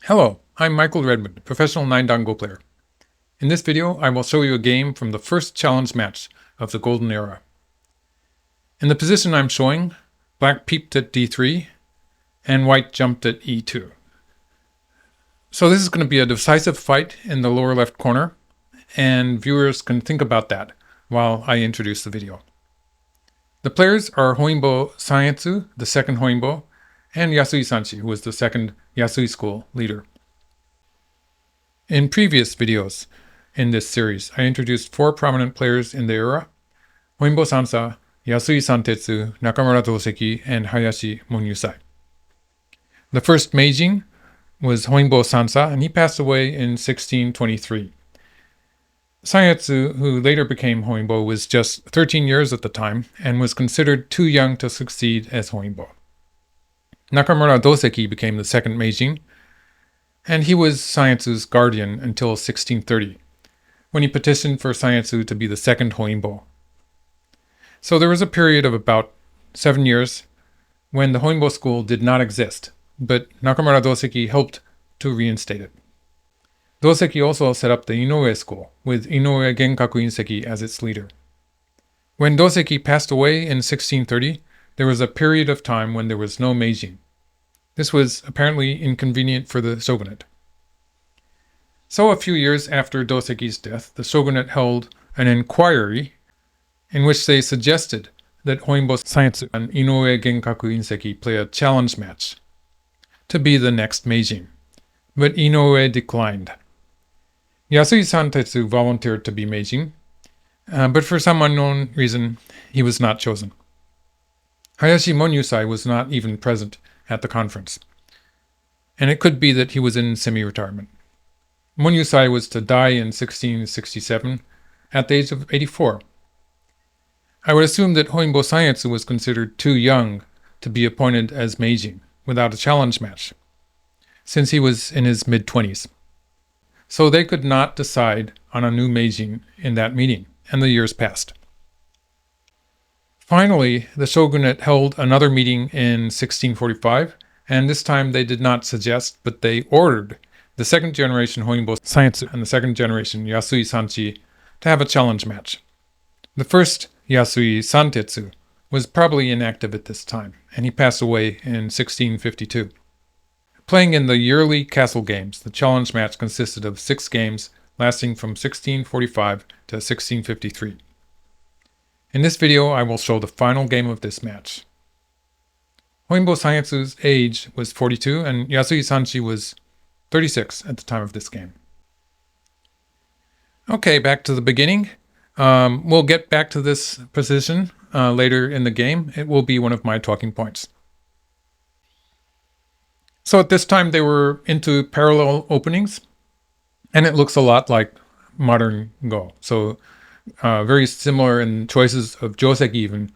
Hello, I'm Michael Redmond, professional 9-dan Go player. In this video, I will show you a game from the first challenge match of the Golden Era. In the position I'm showing, black peeped at d3, and white jumped at e2. So this is going to be a decisive fight in the lower left corner, and viewers can think about that while I introduce the video. The players are Honinbo Sanetsu, the second Honinbo, and Yasui Sanchi, who was the second Yasui school leader. In previous videos in this series, I introduced 4 prominent players in the era: Honinbo Sansa, Yasui Santetsu, Nakamura Doseki, and Hayashi Monyusai. The first Meijin was Honinbo Sansa, and he passed away in 1623. Sanetsu, who later became Honinbo, was just 13 years at the time and was considered too young to succeed as Honinbo. Nakamura Doseki became the second Meijin, and he was Sanetsu's guardian until 1630, when he petitioned for Sanetsu to be the second Honinbo. So there was a period of about 7 years when the Honinbo school did not exist, but Nakamura Doseki helped to reinstate it. Doseki also set up the Inoue school, with Inoue Genkaku Inseki as its leader. When Doseki passed away in 1630, there was a period of time when there was no Meijin. This was apparently inconvenient for the shogunate. So a few years after Doseki's death, the shogunate held an inquiry in which they suggested that Honinbo Sanetsu and Inoue Genkaku Inseki play a challenge match to be the next Meijin, but Inoue declined. Yasui Santetsu volunteered to be Meijin, but for some unknown reason, he was not chosen. Hayashi Monyusai was not even present at the conference, and it could be that he was in semi-retirement. Monyusai was to die in 1667 at the age of 84. I would assume that Honinbo Sanetsu was considered too young to be appointed as Meijin without a challenge match, since he was in his mid-20s. So they could not decide on a new Meijin in that meeting, and the years passed. Finally, the shogunate held another meeting in 1645, and this time they did not suggest, but they ordered the second generation Honinbo Sanetsu and the second generation Yasui Sanchi to have a challenge match. The first Yasui Santetsu was probably inactive at this time, and he passed away in 1652. Playing in the yearly castle games, the challenge match consisted of 6 games lasting from 1645 to 1653. In this video, I will show the final game of this match. Honinbo Sanetsu's age was 42, and Yasui Sanchi was 36 at the time of this game. Okay, back to the beginning. We'll get back to this position later in the game. It will be one of my talking points. So at this time, they were into parallel openings, and it looks a lot like modern Go. So very similar in choices of Joseki even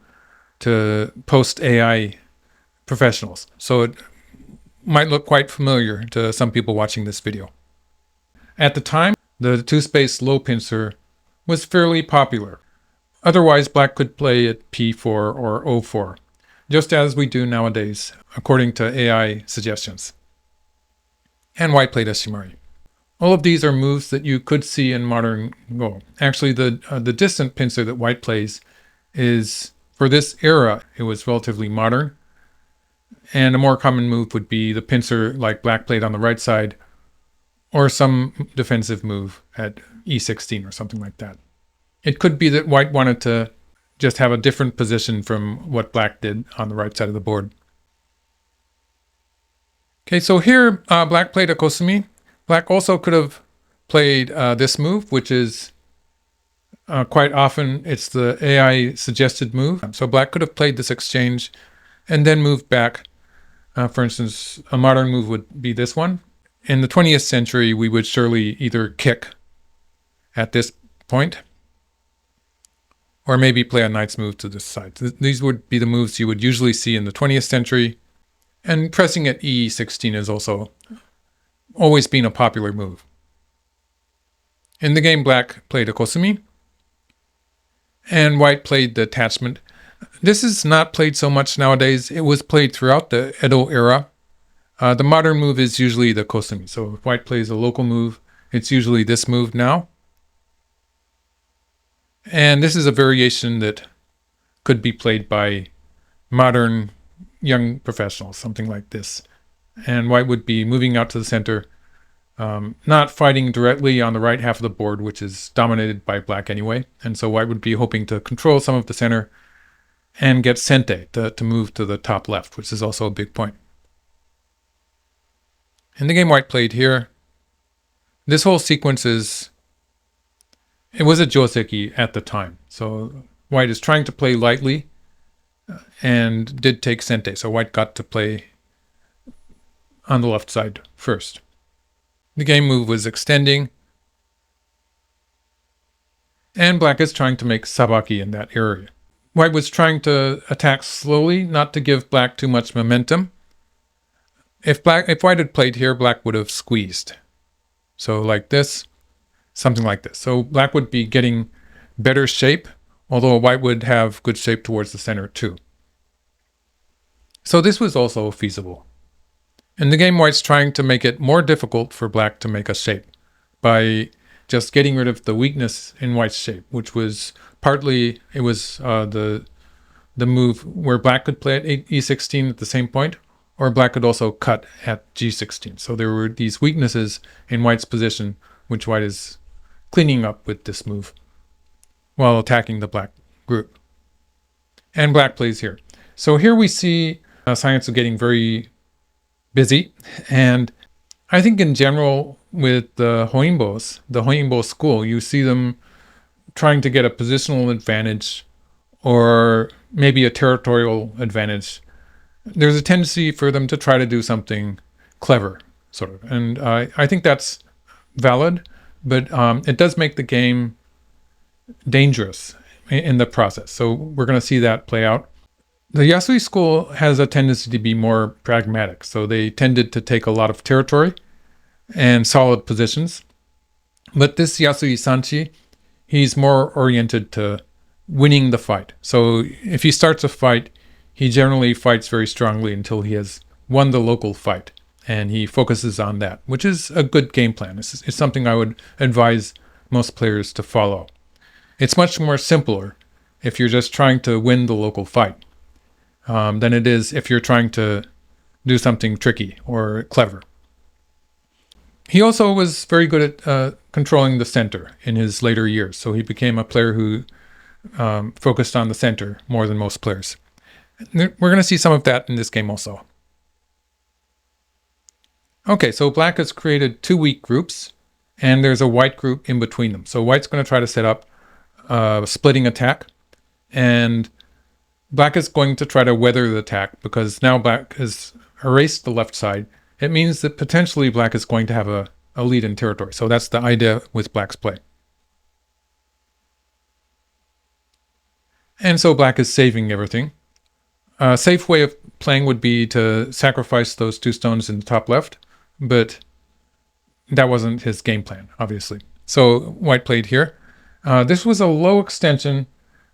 to post-AI professionals. So it might look quite familiar to some people watching this video. At the time, the 2-space low pincer was fairly popular. Otherwise, black could play at p4 or o4, just as we do nowadays, according to AI suggestions. And white played Shimari. All of these are moves that you could see in modern Go. Actually, the distant pincer that white plays is, for this era, it was relatively modern. And a more common move would be the pincer like black played on the right side, or some defensive move at e16 or something like that. It could be that white wanted to just have a different position from what black did on the right side of the board. Okay, so here black played a kosumi. Black also could have played this move, which is quite often it's the AI suggested move. So black could have played this exchange and then moved back. For instance, a modern move would be this one. In the 20th century, we would surely either kick at this point or maybe play a knight's move to this side. These would be the moves you would usually see in the 20th century. And pressing at e16 has also always been a popular move. In the game, black played a kosumi, and white played the attachment. This is not played so much nowadays. It was played throughout the Edo era, The modern move is usually the kosumi. So if white plays a local move, it's usually this move now. And this is a variation that could be played by modern young professionals, something like this. And white would be moving out to the center, not fighting directly on the right half of the board, which is dominated by black anyway. And so white would be hoping to control some of the center and get sente to move to the top left, which is also a big point. In the game white played here, this whole sequence it was a joseki at the time. So white is trying to play lightly and did take sente. So white got to play on the left side first. The game move was extending, and black is trying to make sabaki in that area. White was trying to attack slowly, not to give black too much momentum. If white had played here, black would have squeezed. So like this, something like this. So black would be getting better shape, although white would have good shape towards the center too. So this was also feasible. In the game, white's trying to make it more difficult for black to make a shape by just getting rid of the weakness in white's shape, which was partly, it was the move where black could play at e16 at the same point, or black could also cut at g16. So there were these weaknesses in white's position, which white is cleaning up with this move while attacking the black group. And black plays here. So here we see Sanetsu getting very busy, and I think in general with the Honinbos, the Honinbo school, you see them trying to get a positional advantage or maybe a territorial advantage. There's a tendency for them to try to do something clever, sort of, and I think that's valid, but it does make the game dangerous in the process. So we're going to see that play out. The Yasui school has a tendency to be more pragmatic, so they tended to take a lot of territory and solid positions. But this Yasui Sanchi, he's more oriented to winning the fight. So if he starts a fight, he generally fights very strongly until he has won the local fight, and he focuses on that, which is a good game plan. It's something I would advise most players to follow. It's much more simpler if you're just trying to win the local fight than it is if you're trying to do something tricky or clever. He also was very good at controlling the center in his later years, so he became a player who focused on the center more than most players. We're going to see some of that in this game also. Okay, so black has created two weak groups, and there's a white group in between them. So white's going to try to set up a splitting attack, and black is going to try to weather the attack because now black has erased the left side. It means that potentially black is going to have a lead in territory. So that's the idea with black's play. And so black is saving everything. A safe way of playing would be to sacrifice those two stones in the top left, but that wasn't his game plan, obviously. So white played here. This was a low extension.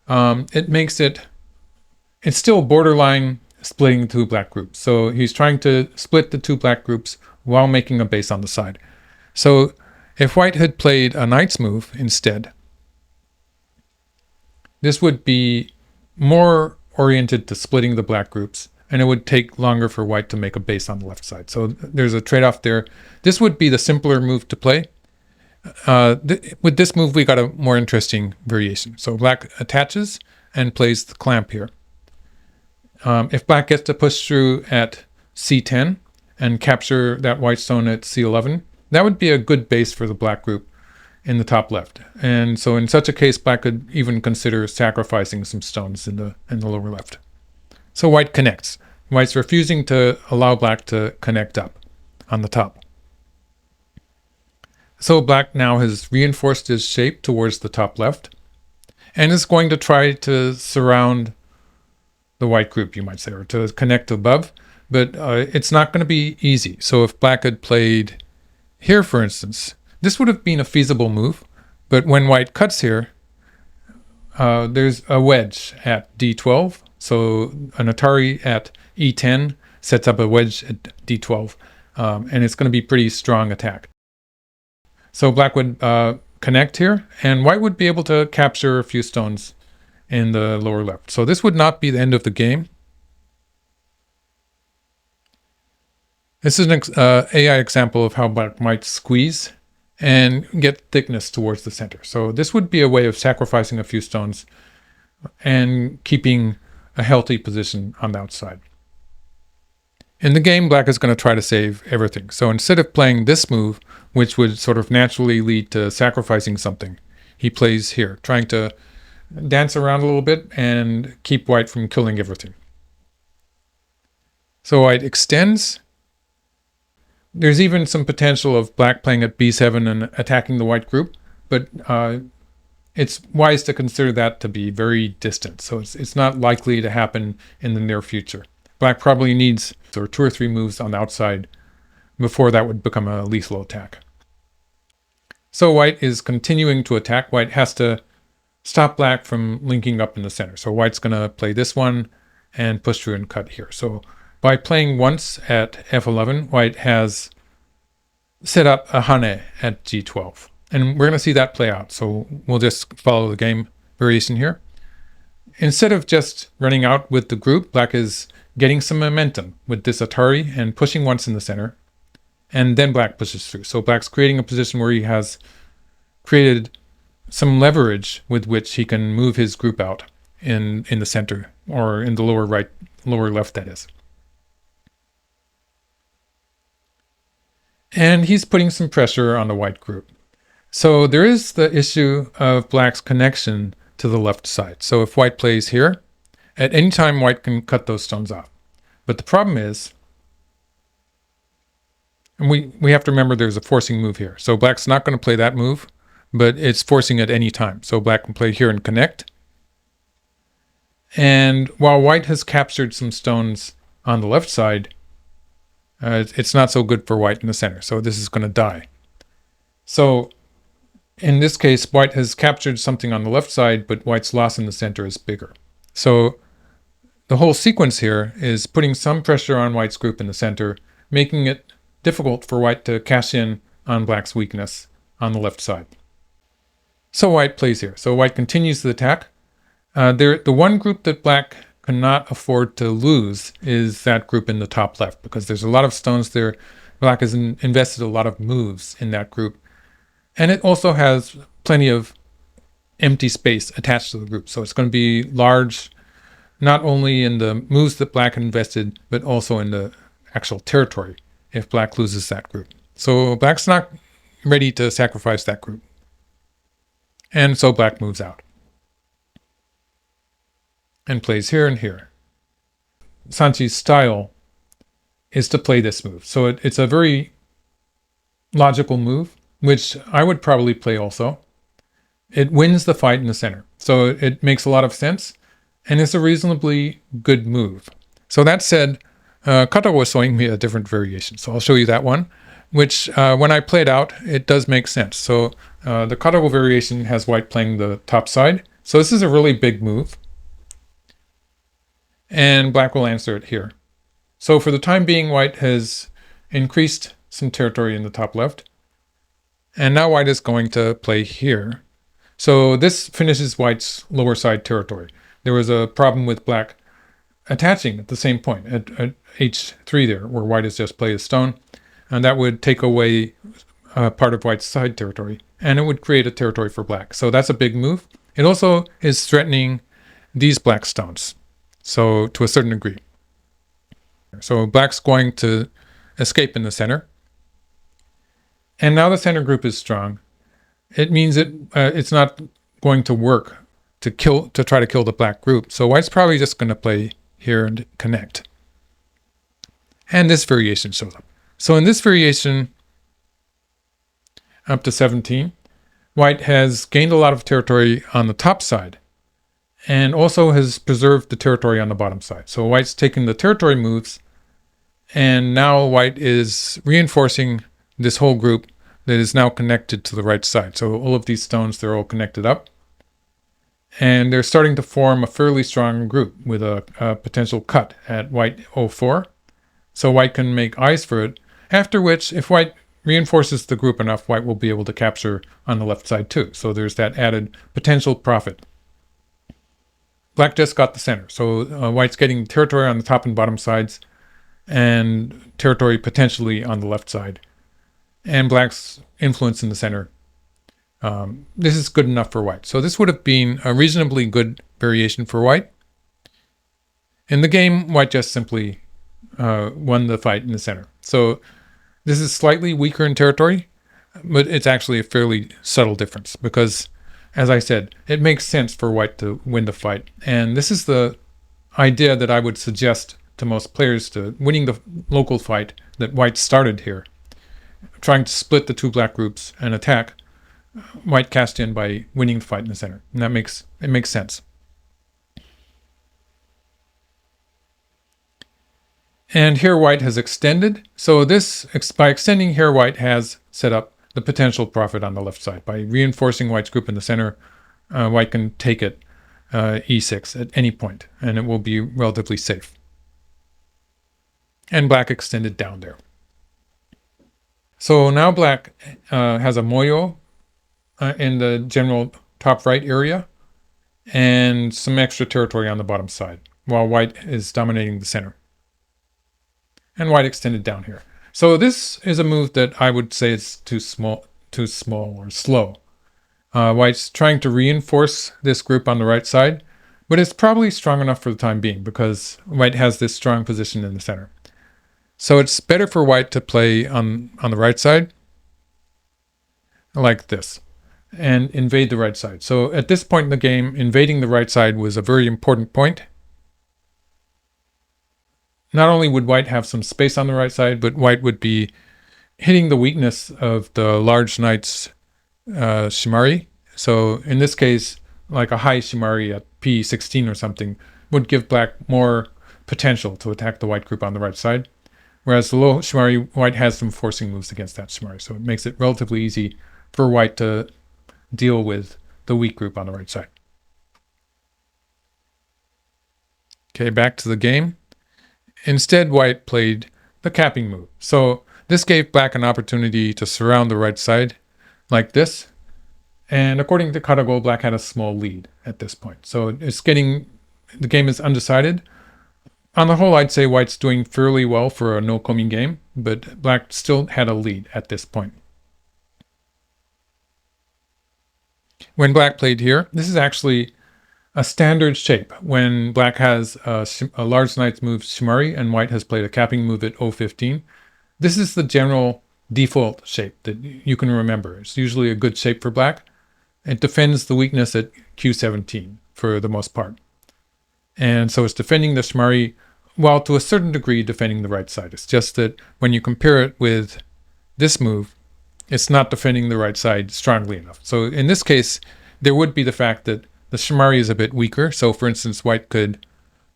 It makes it's still borderline splitting two black groups. So he's trying to split the two black groups while making a base on the side. So if white had played a knight's move instead, this would be more oriented to splitting the black groups, and it would take longer for white to make a base on the left side. So there's a trade-off there. This would be the simpler move to play. With this move, we got a more interesting variation. So black attaches and plays the clamp here. If black gets to push through at c10 and capture that white stone at c11, that would be a good base for the black group in the top left. And so in such a case, black could even consider sacrificing some stones in the lower left. So white connects. White's refusing to allow black to connect up on the top. So black now has reinforced his shape towards the top left and is going to try to surround the white group, you might say, or to connect above, but it's not going to be easy. So if black had played here, for instance, this would have been a feasible move, but when white cuts here, there's a wedge at d12, so an Atari at e10 sets up a wedge at d12, and it's going to be pretty strong attack. So black would connect here, and white would be able to capture a few stones in the lower left. So this would not be the end of the game. This is an AI example of how black might squeeze and get thickness towards the center. So this would be a way of sacrificing a few stones and keeping a healthy position on the outside. In the game, black is going to try to save everything. So instead of playing this move, which would sort of naturally lead to sacrificing something, he plays here, trying to dance around a little bit and keep white from killing everything. So white extends. There's even some potential of black playing at b7 and attacking the white group, but it's wise to consider that to be very distant. So it's not likely to happen in the near future. Black probably needs 2 or 3 moves on the outside before that would become a lethal attack. So white is continuing to attack. White has to stop black from linking up in the center. So white's going to play this one and push through and cut here. So by playing once at f11, white has set up a hane at g12. And we're going to see that play out. So we'll just follow the game variation here. Instead of just running out with the group, black is getting some momentum with this Atari and pushing once in the center. And then black pushes through. So black's creating a position where he has created some leverage with which he can move his group out in the center, or in the lower right, lower left, that is. And he's putting some pressure on the white group. So there is the issue of black's connection to the left side. So if white plays here, at any time white can cut those stones off. But the problem is, and we have to remember there's a forcing move here. So black's not going to play that move, but it's forcing at any time. So black can play here and connect. And while white has captured some stones on the left side, it's not so good for white in the center. So this is going to die. So in this case, white has captured something on the left side, but white's loss in the center is bigger. So the whole sequence here is putting some pressure on white's group in the center, making it difficult for white to cash in on black's weakness on the left side. So white plays here. So white continues the attack. The one group that black cannot afford to lose is that group in the top left, because there's a lot of stones there. Black has invested a lot of moves in that group. And it also has plenty of empty space attached to the group. So it's going to be large, not only in the moves that black invested, but also in the actual territory if black loses that group. So black's not ready to sacrifice that group. And so black moves out and plays here and here. Sanchi's style is to play this move. So it's a very logical move, which I would probably play also. It wins the fight in the center. So it makes a lot of sense, and it's a reasonably good move. So that said, Kata was showing me a different variation. So I'll show you that one, which when I play it out, it does make sense. So the Kata variation has white playing the top side. So this is a really big move. And black will answer it here. So for the time being, white has increased some territory in the top left. And now white is going to play here. So this finishes white's lower side territory. There was a problem with black attaching at the same point, at h3 there, where white has just played a stone. And that would take away part of white's side territory. And it would create a territory for black. So that's a big move. It also is threatening these black stones. So to a certain degree. So black's going to escape in the center. And now the center group is strong. It means it's not going to work to try to kill the black group. So white's probably just going to play here and connect. And this variation shows up. So in this variation, up to 17, white has gained a lot of territory on the top side, and also has preserved the territory on the bottom side. So white's taken the territory moves, and now white is reinforcing this whole group that is now connected to the right side. So all of these stones, they're all connected up. And they're starting to form a fairly strong group with a potential cut at white 04. so white can make eyes for it, after which, if white reinforces the group enough, white will be able to capture on the left side too. So there's that added potential profit. Black just got the center, so white's getting territory on the top and bottom sides, and territory potentially on the left side, and black's influence in the center. This is good enough for white. So this would have been a reasonably good variation for white. In the game, white just simply won the fight in the center. So this is slightly weaker in territory, but it's actually a fairly subtle difference because, as I said, it makes sense for white to win the fight. And this is the idea that I would suggest to most players, to winning the local fight that white started here, trying to split the two black groups and attack. White cast in by winning the fight in the center. And it makes sense. And here white has extended. So by extending here, white has set up the potential profit on the left side. By reinforcing white's group in the center, white can take it e6 at any point, and it will be relatively safe. And black extended down there. So now black has a moyo in the general top right area, and some extra territory on the bottom side, while white is dominating the center. And white extended down here. So this is a move that I would say is too small or slow. White's trying to reinforce this group on the right side, but it's probably strong enough for the time being because white has this strong position in the center. So it's better for white to play on the right side, like this, and invade the right side. So at this point in the game, invading the right side was a very important point. Not only would white have some space on the right side, but white would be hitting the weakness of the large knight's shimari. So in this case, like a high shimari at p16 or something would give black more potential to attack the white group on the right side. Whereas the low shimari, white has some forcing moves against that shimari. So it makes it relatively easy for white to deal with the weak group on the right side. Okay, back to the game. Instead, white played the capping move. So this gave black an opportunity to surround the right side like this. And according to Karago, black had a small lead at this point. So the game is undecided. On the whole, I'd say white's doing fairly well for a no-komi game, but black still had a lead at this point. When black played here, this is actually a standard shape when black has a large knight's move shimari and white has played a capping move at O15. This is the general default shape that you can remember. It's usually a good shape for black. It defends the weakness at Q17 for the most part. And so it's defending the shimari while to a certain degree defending the right side. It's just that when you compare it with this move, it's not defending the right side strongly enough. So in this case, there would be the fact that the shimari is a bit weaker. So for instance, white could,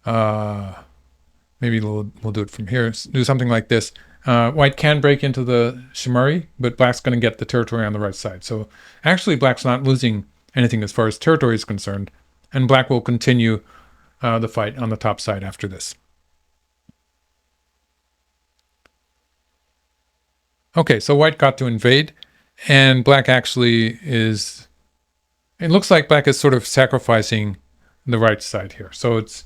maybe we'll do it from here, do something like this. White can break into the shimari, but black's going to get the territory on the right side. So actually black's not losing anything as far as territory is concerned, and black will continue the fight on the top side after this. Okay, so white got to invade, and black actually is... It looks like black is sort of sacrificing the right side here. So it's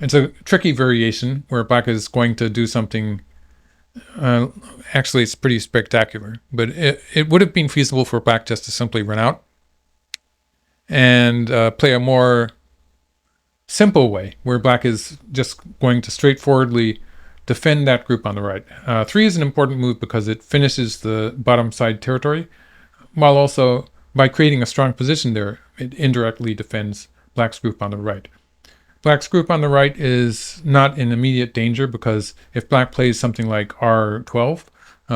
a tricky variation where black is going to do something... actually, it's pretty spectacular, but it would have been feasible for black just to simply run out and play a more simple way where black is just going to straightforwardly defend that group on the right. 3 is an important move because it finishes the bottom side territory, while also, by creating a strong position there, it indirectly defends black's group on the right. Black's group on the right is not in immediate danger because if black plays something like R12,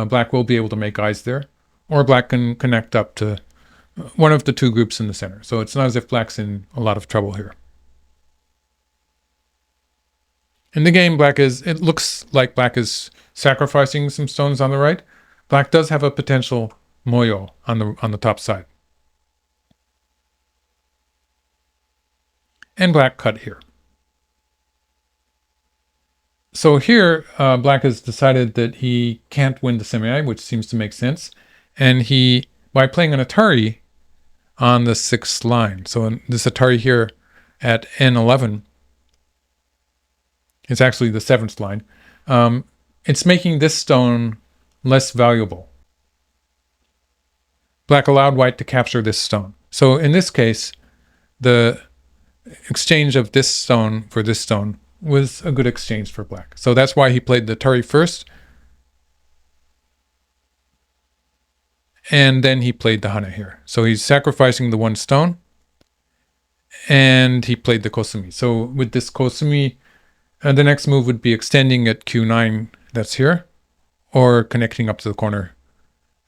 black will be able to make eyes there, or black can connect up to one of the two groups in the center. So it's not as if black's in a lot of trouble here. In the game, it looks like black is sacrificing some stones on the right. Black does have a potential moyo on the top side. And black cut here. So here, black has decided that he can't win the semi, which seems to make sense. And he, by playing an Atari on the 6th line, so in this Atari here at N11, it's actually the 7th line, it's making this stone less valuable. Black allowed white to capture this stone. So in this case, the exchange of this stone for this stone was a good exchange for black. So that's why he played the Atari first. And then he played the Hana here. So he's sacrificing the one stone. And he played the Kosumi. So with this Kosumi, the next move would be extending at Q9, that's here, or connecting up to the corner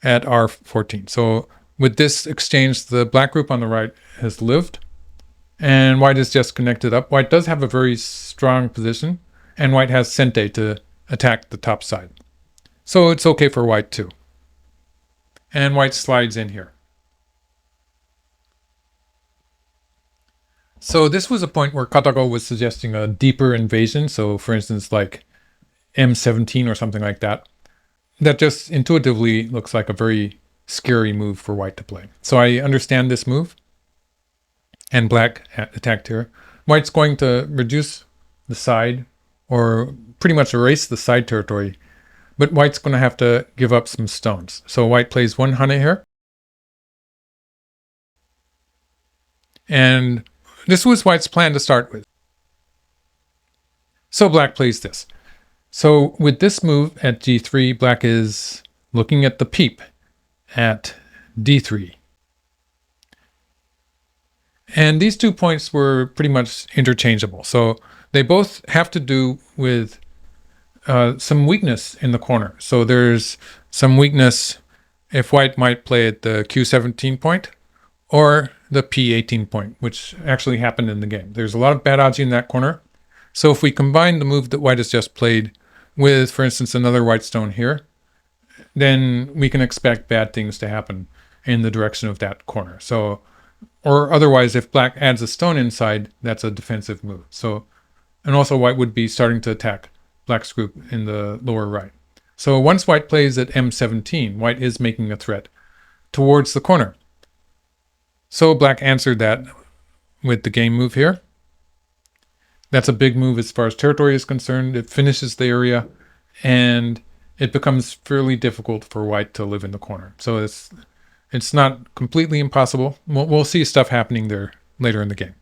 at R14. So with this exchange, the black group on the right has lived. And white is just connected up. White does have a very strong position, and white has Sente to attack the top side. So it's okay for white too. And white slides in here. So this was a point where Katago was suggesting a deeper invasion. So for instance, like M17 or something like that. That just intuitively looks like a very scary move for white to play. So I understand this move. And black attacked here. White's going to reduce the side, or pretty much erase the side territory, but white's going to have to give up some stones. So white plays one Hana here. And this was white's plan to start with. So black plays this. So with this move at G3, black is looking at the peep at D3. And these 2 points were pretty much interchangeable. So they both have to do with some weakness in the corner. So there's some weakness if white might play at the Q17 point or the P18 point, which actually happened in the game. There's a lot of bad odds in that corner. So if we combine the move that white has just played with, for instance, another white stone here, then we can expect bad things to happen in the direction of that corner. So, or otherwise, if black adds a stone inside, that's a defensive move. So, and also white would be starting to attack black's group in the lower right. So once white plays at M17, white is making a threat towards the corner. So black answered that with the game move here. That's a big move as far as territory is concerned. It finishes the area, and it becomes fairly difficult for white to live in the corner. So it's not completely impossible. We'll see stuff happening there later in the game.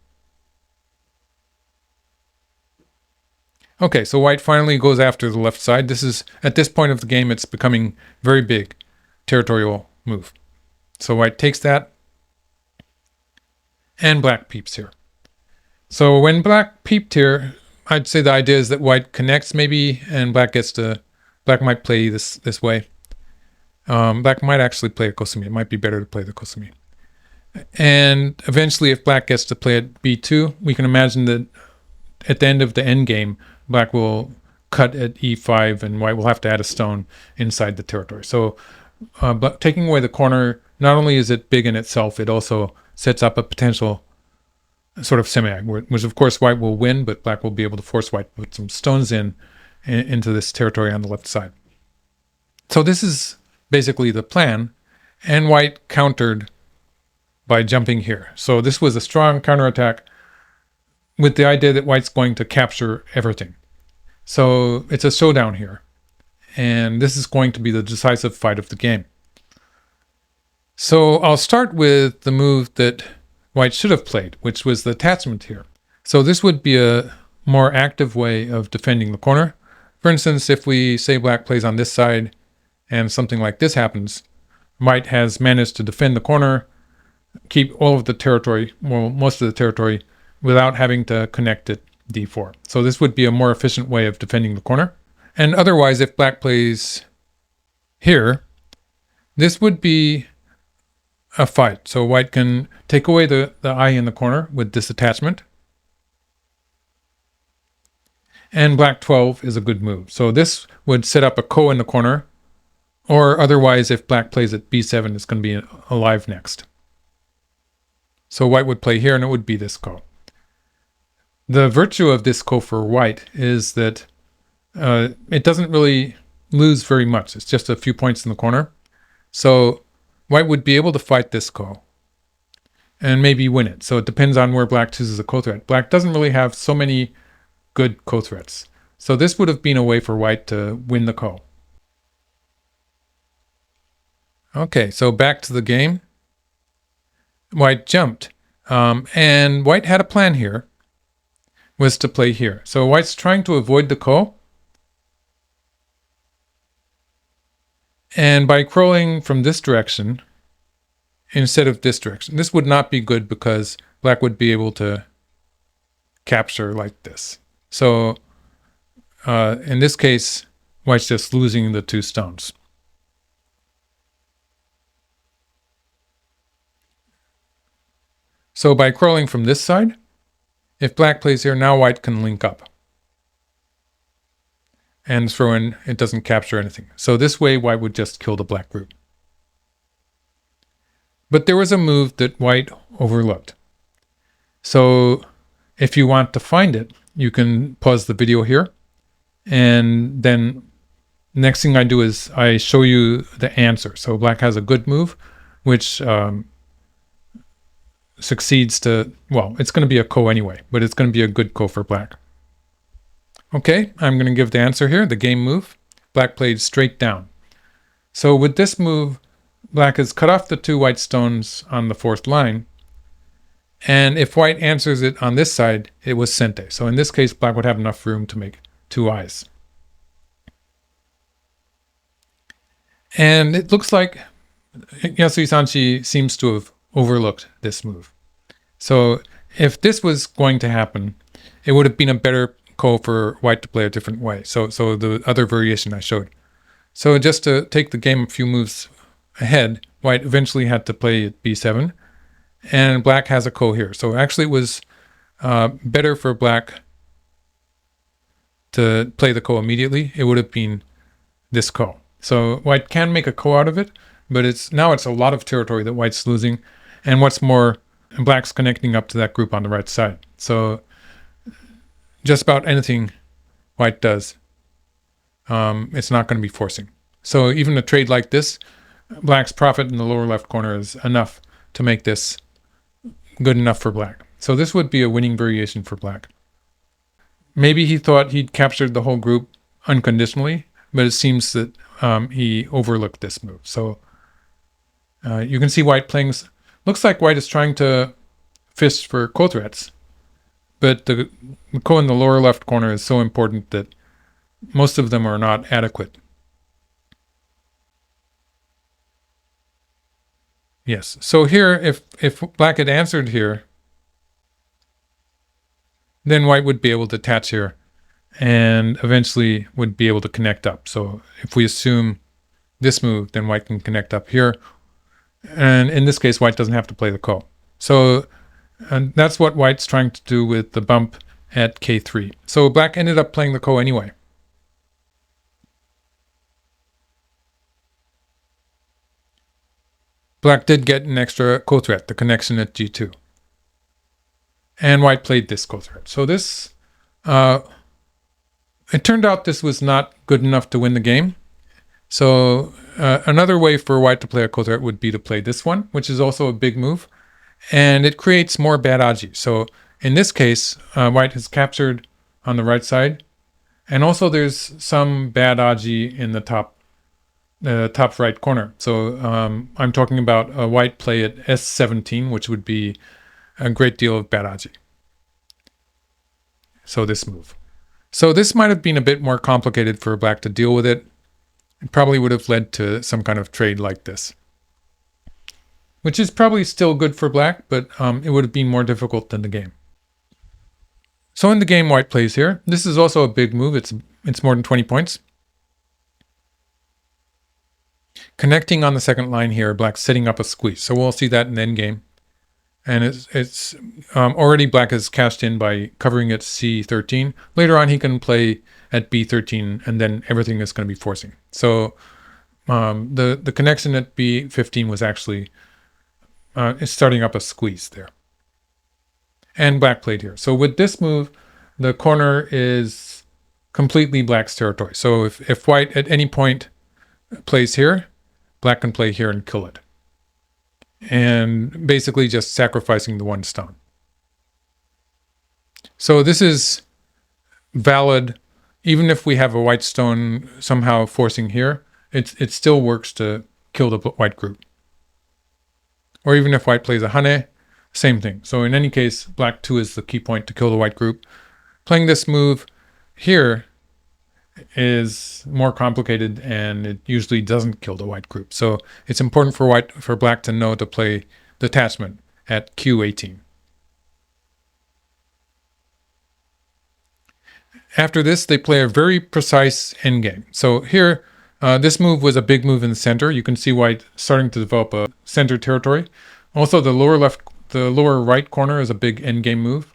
Okay, so white finally goes after the left side. This is, at this point of the game, it's becoming very big territorial move. So white takes that, and black peeps here. So when black peeped here, I'd say the idea is that white connects maybe, and black might play this way. Black might actually play a Kosumi. It might be better to play the Kosumi. And eventually, if black gets to play at B2, we can imagine that at the end of the endgame, black will cut at E5 and white will have to add a stone inside the territory. So but taking away the corner, not only is it big in itself, it also sets up a potential sort of semi, which of course white will win, but black will be able to force white to put some stones into this territory on the left side. So this is basically the plan, and white countered by jumping here. So this was a strong counterattack with the idea that white's going to capture everything. So it's a showdown here, and this is going to be the decisive fight of the game. So I'll start with the move that white should have played, which was the attachment here. So this would be a more active way of defending the corner. For instance, if we say black plays on this side and something like this happens, white has managed to defend the corner, keep all of the territory, well, most of the territory, without having to connect at d4. So this would be a more efficient way of defending the corner. And otherwise, if black plays here, this would be a fight. So white can take away the eye in the corner with this attachment. And black 12 is a good move. So this would set up a ko in the corner, or otherwise if black plays at b7, it's going to be alive next. So white would play here and it would be this ko. The virtue of this ko for white is that it doesn't really lose very much. It's just a few points in the corner. So white would be able to fight this ko and maybe win it. So it depends on where black chooses a ko threat. Black doesn't really have so many good ko threats. So this would have been a way for white to win the ko. Okay, so back to the game. White jumped. And white had a plan here, was to play here. So white's trying to avoid the ko. And by crawling from this direction, instead of this direction, this would not be good because black would be able to capture like this. So in this case, white's just losing the 2 stones. So by crawling from this side, if black plays here, now white can link up. And throw in, it doesn't capture anything. So this way, white would just kill the black group. But there was a move that white overlooked. So if you want to find it, you can pause the video here. And then next thing I do is I show you the answer. So black has a good move, which succeeds to, well, it's going to be a ko anyway, but it's going to be a good ko for black. Okay, I'm going to give the answer here, the game move. Black played straight down. So with this move, black has cut off the 2 white stones on the 4th line. And if white answers it on this side, it was sente. So in this case, black would have enough room to make 2 eyes. And it looks like Yasui Sanchi seems to have overlooked this move. So if this was going to happen, it would have been a better ko for white to play a different way. So the other variation I showed. So just to take the game a few moves ahead, white eventually had to play at b7, and black has a ko here. So actually it was better for black to play the ko immediately. It would have been this ko. So white can make a ko out of it, but now it's a lot of territory that white's losing, and what's more, black's connecting up to that group on the right side. So just about anything white does, it's not going to be forcing. So even a trade like this, black's profit in the lower left corner is enough to make this good enough for black. So this would be a winning variation for black. Maybe he thought he'd captured the whole group unconditionally, but it seems that he overlooked this move. So you can see white playing. Looks like white is trying to fish for ko threats, but the ko in the lower left corner is so important that most of them are not adequate. Yes, so here, if black had answered here, then white would be able to attach here and eventually would be able to connect up. So if we assume this move, then white can connect up here. And in this case, white doesn't have to play the ko. So and that's what white's trying to do with the bump at k3. So black ended up playing the ko anyway. Black did get an extra ko threat, the connection at g2. And white played this ko threat. So this, it turned out this was not good enough to win the game. So another way for white to play a ko threat would be to play this one, which is also a big move. And it creates more bad aji. So in this case, white has captured on the right side. And also there's some bad aji in the top right corner. So I'm talking about a white play at s17, which would be a great deal of bad aji. So this move. So this might have been a bit more complicated for black to deal with it. It probably would have led to some kind of trade like this, which is probably still good for black, but it would have been more difficult than the game. So in the game, white plays here. This is also a big move. It's more than 20 points. Connecting on the second line here, black's setting up a squeeze. So we'll see that in the endgame. And it's already black is cashed in by covering at c13. Later on, he can play at b13, and then everything is going to be forcing. So the connection at b15 was actually is starting up a squeeze there. And black played here. So with this move, the corner is completely black's territory. So if white at any point plays here, black can play here and kill it. And basically just sacrificing the one stone. So this is valid even if we have a white stone somehow forcing here. It still works to kill the white group. Or even if white plays a hane, same thing. So in any case, black 2 is the key point to kill the white group. Playing this move here is more complicated, and it usually doesn't kill the white group. So it's important for black to know to play detachment at Q18. After this, they play a very precise endgame. So here, this move was a big move in the center. You can see white starting to develop a center territory. Also, the lower right corner is a big endgame move.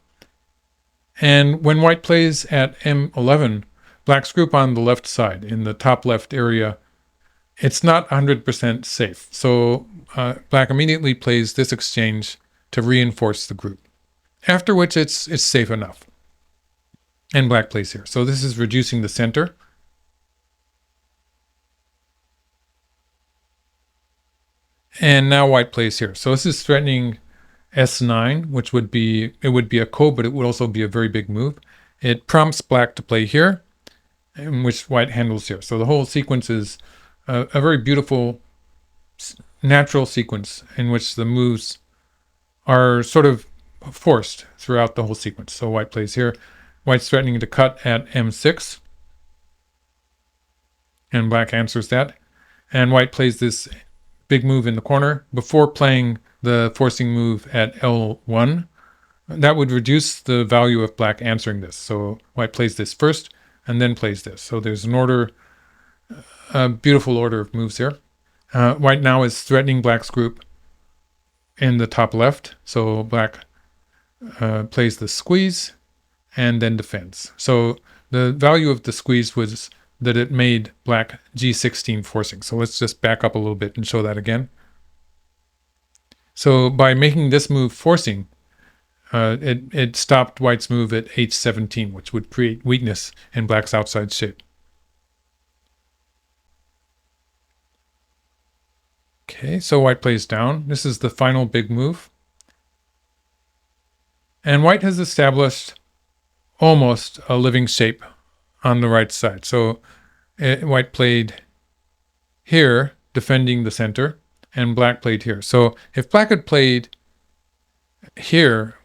And when white plays at M11, black's group on the left side, in the top left area, it's not 100% safe. So black immediately plays this exchange to reinforce the group. After which it's safe enough. And black plays here. So this is reducing the center. And now white plays here. So this is threatening S9, which would be a ko, but it would also be a very big move. It prompts black to play here, in which white handles here. So the whole sequence is a very beautiful, natural sequence in which the moves are sort of forced throughout the whole sequence. So white plays here. White's threatening to cut at M6. And black answers that. And white plays this big move in the corner before playing the forcing move at L1. That would reduce the value of black answering this. So white plays this first and then plays this. So there's an order, a beautiful order of moves here. White now is threatening black's group in the top left. So black plays the squeeze and then defends. So the value of the squeeze was that it made black G16 forcing. So let's just back up a little bit and show that again. So by making this move forcing, it stopped white's move at H17, which would create weakness in black's outside shape. Okay, so white plays down. This is the final big move. And white has established almost a living shape on the right side. So white played here, defending the center, and black played here. So if black had played here,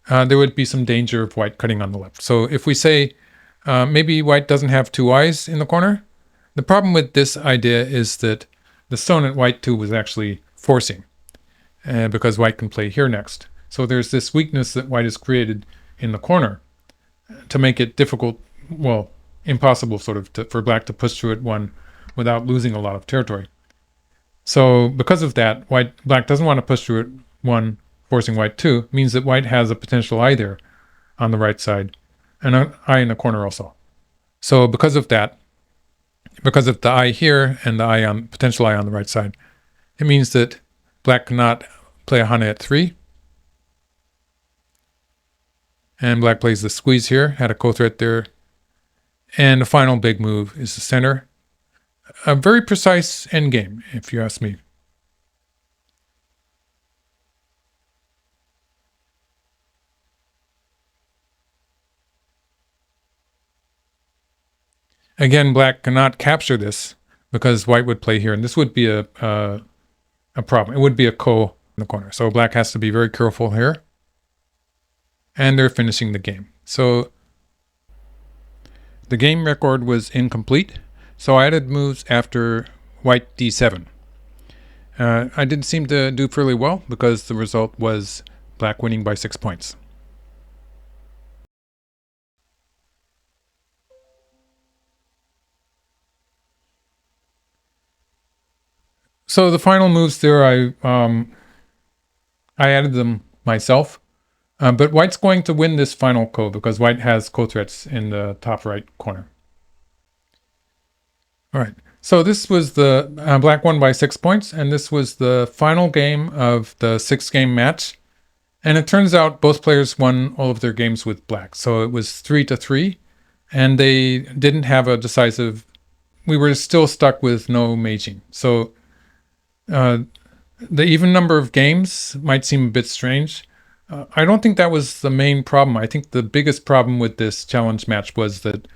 there would be some danger of white cutting on the left. So if we say maybe white doesn't have two eyes in the corner, the problem with this idea is that the stone at white 2 was actually forcing, because white can play here next. So there's this weakness that white has created in the corner to make it difficult, well, impossible sort of for black to push through it one without losing a lot of territory. So because of that, black doesn't want to push through it one, forcing white 2, means that white has a potential eye there on the right side and an eye in the corner also. So because of that, because of the eye here and the potential eye on the right side, it means that black cannot play a hane at 3. And black plays the squeeze here, had a co-threat there. And the final big move is the center. A very precise endgame, if you ask me. Again, black cannot capture this because white would play here, and this would be a problem. It would be a ko in the corner. So black has to be very careful here. And they're finishing the game. So the game record was incomplete, so I added moves after white d7. I did seem to do fairly well because the result was black winning by 6 points. So the final moves there, I added them myself. But white's going to win this final ko because white has ko-threats in the top right corner. All right, so this was the black won by 6 points, and this was the final game of the 6-game match. And it turns out both players won all of their games with black. So it was 3-3, and they didn't have a decisive. We were still stuck with no Meijin. So the even number of games might seem a bit strange. I don't think that was the main problem. I think the biggest problem with this challenge match was that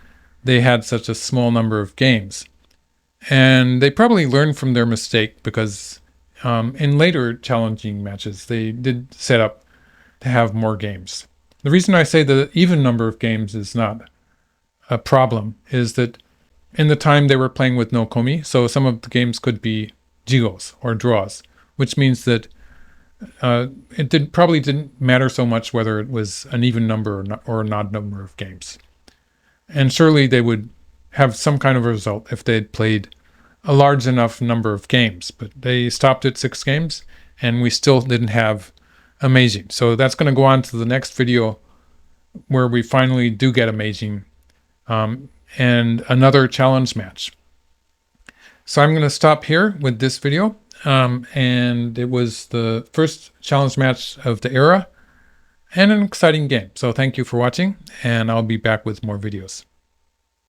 they had such a small number of games. And they probably learned from their mistake because in later challenging matches, they did set up to have more games. The reason I say the even number of games is not a problem is that in the time they were playing with no komi, so some of the games could be jigos or draws, which means that probably didn't matter so much whether it was an even number or an odd number of games. And surely they would have some kind of result if they had played a large enough number of games. But they stopped at 6 games, and we still didn't have a Meijin. So that's going to go on to the next video where we finally do get a Meijin and another challenge match. So I'm going to stop here with this video. And it was the first challenge match of the era and an exciting game. So thank you for watching, and I'll be back with more videos.